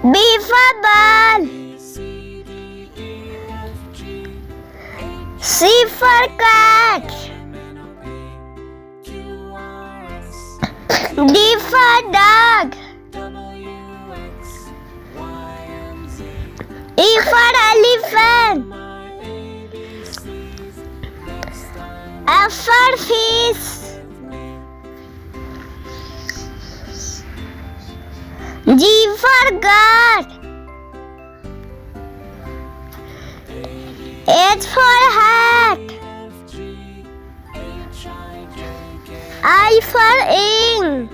B for ball. C for cat. D for dog. E for elephant. F for fish. G for goat. H for hat. I for ink.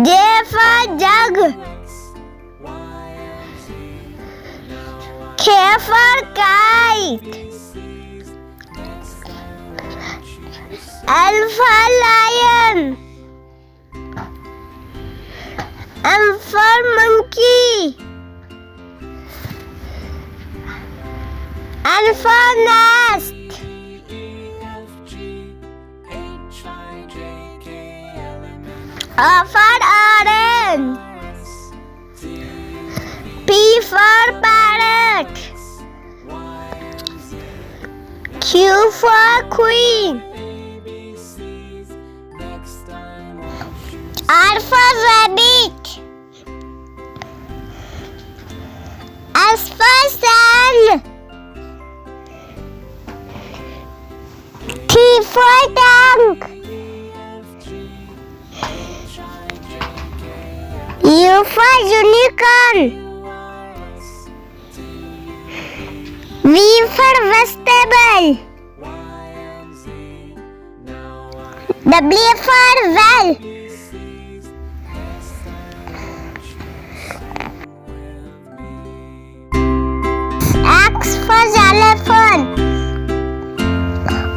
J for jug. K for kite. L for lion. M for monkey. N for nest. O for orange. P for parrot. Q for queen. R for rabbit. S for sun. T for tank. U for unicorn. V for vegetable. W for well. X for xylophone.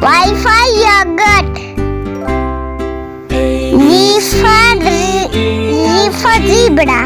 Y for yogurt. Z for zebra.